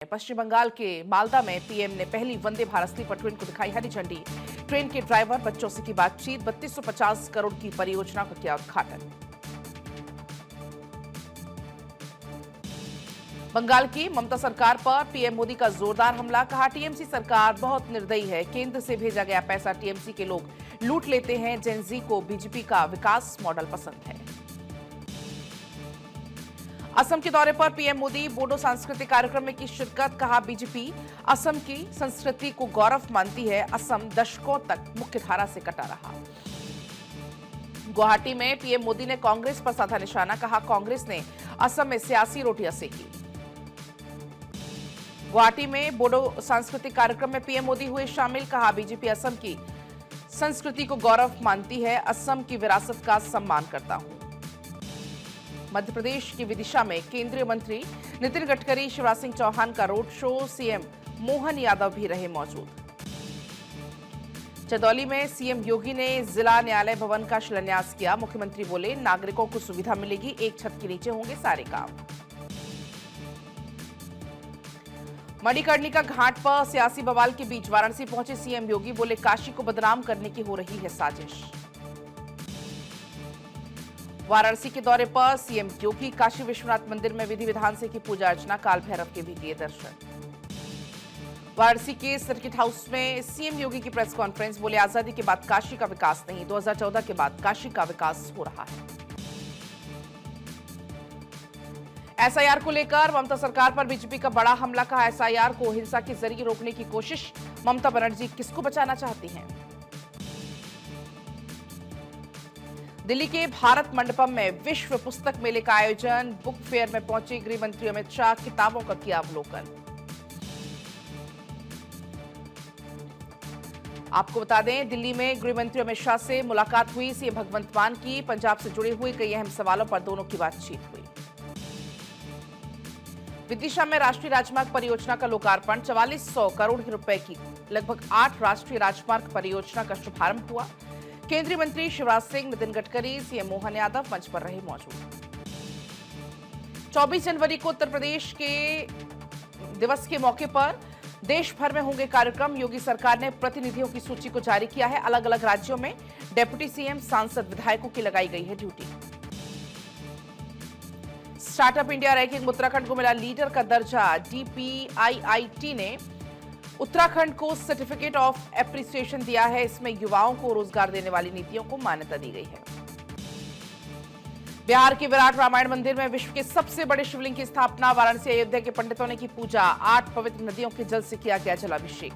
पश्चिम बंगाल के मालदा में पीएम ने पहली वंदे भारत स्लीपर ट्रेन को दिखाई हरी झंडी। ट्रेन के ड्राइवर बच्चों से की बातचीत। 3250 करोड़ की परियोजना का किया उद्घाटन। बंगाल की ममता सरकार पर पीएम मोदी का जोरदार हमला। कहा, टीएमसी सरकार बहुत निर्दयी है। केंद्र से भेजा गया पैसा टीएमसी के लोग लूट लेते हैं। जेनजी को बीजेपी का विकास मॉडल पसंद है। असम के दौरे पर पीएम मोदी बोडो सांस्कृतिक कार्यक्रम में की शिरकत। कहा, बीजेपी असम की संस्कृति को गौरव मानती है। असम दशकों तक मुख्यधारा से कटा रहा। गुवाहाटी में पीएम मोदी ने कांग्रेस पर साधा निशाना। कहा, कांग्रेस ने असम में सियासी रोटियां सेकी। गुवाहाटी में बोडो सांस्कृतिक कार्यक्रम में पीएम मोदी हुए शामिल। कहा, बीजेपी असम की संस्कृति को गौरव मानती है। असम की विरासत का सम्मान करता हूं। मध्य प्रदेश की विदिशा में केंद्रीय मंत्री नितिन गडकरी, शिवराज सिंह चौहान का road show. CM Mohan Yadav भी रहे मौजूद। चंदौली में सीएम योगी ने जिला न्यायालय भवन का शिलान्यास किया। मुख्यमंत्री बोले, नागरिकों को सुविधा मिलेगी, एक छत के नीचे होंगे सारे काम। मणिकर्णिका घाट पर सियासी बवाल के बीच वाराणसी पहुंचे सीएम योगी। बोले, काशी को बदनाम करने की हो रही है साजिश। वाराणसी के दौरे पर सीएम योगी काशी विश्वनाथ मंदिर में विधि विधान से की पूजा अर्चना। काल भैरव के भी किए दर्शन। वाराणसी के सर्किट हाउस में सीएम योगी की प्रेस कॉन्फ्रेंस। बोले, आजादी के बाद काशी का विकास नहीं, 2014 के बाद काशी का विकास हो रहा है। एसआईआर को लेकर ममता सरकार पर बीजेपी का बड़ा हमला। कहा, एसआईआर को हिंसा के जरिए रोकने की कोशिश। ममता बनर्जी किसको बचाना चाहती हैं? दिल्ली के भारत मंडपम में विश्व पुस्तक मेले का आयोजन। बुक फेयर में पहुंचे गृह मंत्री अमित शाह। किताबों का किया अवलोकन। आपको बता दें, दिल्ली में गृह मंत्री अमित शाह से मुलाकात हुई। सीएम भगवंत मान की पंजाब से जुड़े हुए कई अहम सवालों पर दोनों की बातचीत हुई। विदिशा में राष्ट्रीय राजमार्ग परियोजना का लोकार्पण। 4400 करोड़ रुपए की लगभग 8 राष्ट्रीय राजमार्ग परियोजना का शुभारंभ हुआ। केंद्रीय मंत्री शिवराज सिंह, नितिन गडकरी, सीएम मोहन यादव मंच पर रहे मौजूद। 24 जनवरी को उत्तर प्रदेश के दिवस के मौके पर देश भर में होंगे कार्यक्रम। योगी सरकार ने प्रतिनिधियों की सूची को जारी किया है। अलग अलग राज्यों में डेप्यूटी सीएम, सांसद, विधायकों की लगाई गई है ड्यूटी। स्टार्टअप इंडिया रैंकिंग में उत्तराखंड को मिला लीडर का दर्जा। डीपीआईआईटी ने उत्तराखंड को सर्टिफिकेट ऑफ एप्रिसिएशन दिया है। इसमें युवाओं को रोजगार देने वाली नीतियों को मान्यता दी गई है। बिहार के विराट रामायण मंदिर में विश्व के सबसे बड़े शिवलिंग की स्थापना। वाराणसी अयोध्या के पंडितों ने की पूजा। 8 पवित्र नदियों के जल से किया गया जलाभिषेक।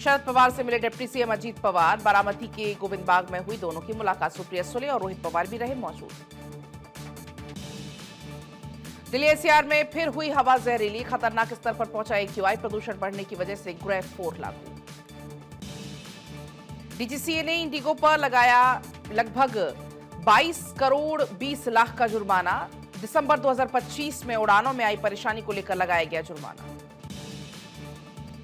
शरद पवार से मिले डिप्टी सीएम अजीत पवार। बारामती के गोविंद बाग में हुई दोनों की मुलाकात। सुप्रिया सुले और रोहित पवार भी रहे मौजूद। दिल्ली एनसीआर में फिर हुई हवा जहरीली। खतरनाक स्तर पर पहुंचा एक्यूआई। प्रदूषण बढ़ने की वजह से ग्रेड 4 लागू। डीजीसीए ने इंडिगो पर लगाया लगभग 22 करोड़ 20 लाख का जुर्माना। दिसंबर 2025 में उड़ानों में आई परेशानी को लेकर लगाया गया जुर्माना।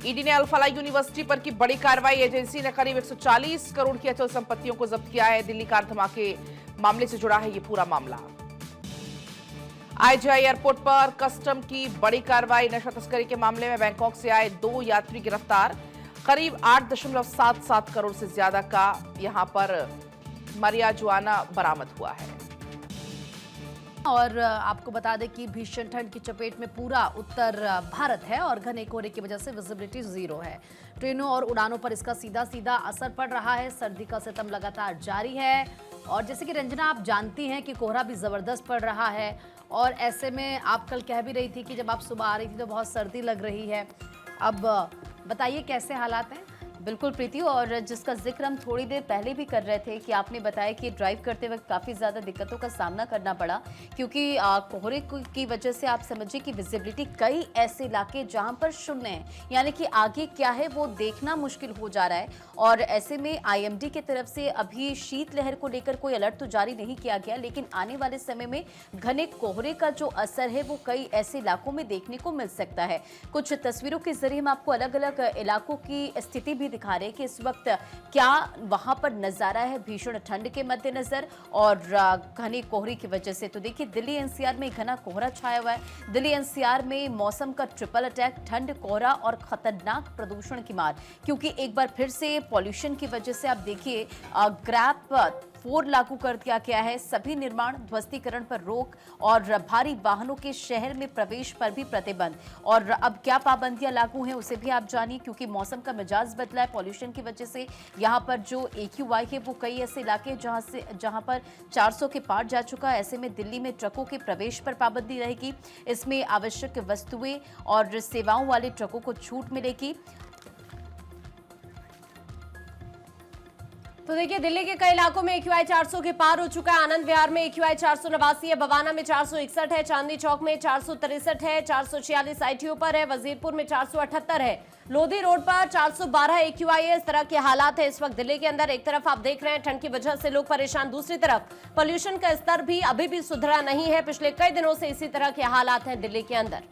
ईडी ने अल-फलाह यूनिवर्सिटी पर की बड़ी कार्रवाई। एजेंसी ने करीब 140 करोड़ की अचल संपत्तियों को जब्त किया है। दिल्ली कार धमाके मामले से जुड़ा है ये पूरा मामला। आईजीआई एयरपोर्ट पर कस्टम की बड़ी कार्रवाई। नशा तस्करी के मामले में बैंकॉक से आए 2 यात्री गिरफ्तार। करीब 8.77 करोड़ से ज्यादा का यहां पर मारिजुआना बरामद हुआ है। और आपको बता दें कि भीषण ठंड की चपेट में पूरा उत्तर भारत है और घने कोहरे की वजह से विजिबिलिटी 0 है। ट्रेनों और उड़ानों पर इसका सीधा सीधा असर पड़ रहा है। सर्दी का सितम लगातार जारी है और जैसे कि रंजना आप जानती हैं कि कोहरा भी जबरदस्त पड़ रहा है और ऐसे में आप कल कह भी रही थी कि जब आप सुबह आ रही थी तो बहुत सर्दी लग रही है। अब बताइए कैसे हालात हैं? बिल्कुल प्रीति, और जिसका जिक्र हम थोड़ी देर पहले भी कर रहे थे कि आपने बताया कि ड्राइव करते वक्त काफ़ी ज़्यादा दिक्कतों का सामना करना पड़ा क्योंकि कोहरे की वजह से आप समझिए कि विजिबिलिटी कई ऐसे इलाके जहां पर शून्य है, यानी कि आगे क्या है वो देखना मुश्किल हो जा रहा है। और ऐसे में आईएमडी की तरफ से अभी शीतलहर को लेकर कोई अलर्ट तो जारी नहीं किया गया, लेकिन आने वाले समय में घने कोहरे का जो असर है वो कई ऐसे इलाकों में देखने को मिल सकता है। कुछ तस्वीरों के जरिए हम आपको अलग अलग इलाकों की स्थिति भी दिखा रहे हैं कि इस वक्त क्या वहां पर नजारा है भीषण ठंड के मद्देनजर और घने कोहरे की वजह से। तो देखिए दिल्ली एनसीआर में घना कोहरा छाया हुआ है। दिल्ली एनसीआर में मौसम का ट्रिपल अटैक, ठंड, कोहरा और खतरनाक प्रदूषण की मार, क्योंकि एक बार फिर से पॉल्यूशन की वजह से आप देखिए ग्रैप 4 लागू कर दिया गया है। सभी निर्माण, ध्वस्तीकरण पर रोक और भारी वाहनों के शहर में प्रवेश पर भी प्रतिबंध। और अब क्या पाबंदियां लागू हैं उसे भी आप जानिए, क्योंकि मौसम का मिजाज बदला है पॉल्यूशन की वजह से। यहां पर जो AQI है वो कई ऐसे इलाके जहां पर 400 के पार जा चुका है। ऐसे में दिल्ली में ट्रकों के प्रवेश पर पाबंदी रहेगी। इसमें आवश्यक वस्तुएं और सेवाओं वाले ट्रकों को छूट मिलेगी। तो देखिए दिल्ली के कई इलाकों में AQI 400 के पार हो चुका है। आनंद विहार में AQI 489 है, बवाना में 461 है, चांदनी चौक में 463 है, 446 ITO पर है, वजीरपुर में 478 है, लोधी रोड पर 412 AQI है। इस तरह के हालात है इस वक्त दिल्ली के अंदर। एक तरफ आप देख रहे हैं ठंड की वजह से लोग परेशान, दूसरी तरफ पोल्यूशन का स्तर भी अभी भी सुधरा नहीं है। पिछले कई दिनों से इसी तरह के हालात हैं दिल्ली के अंदर।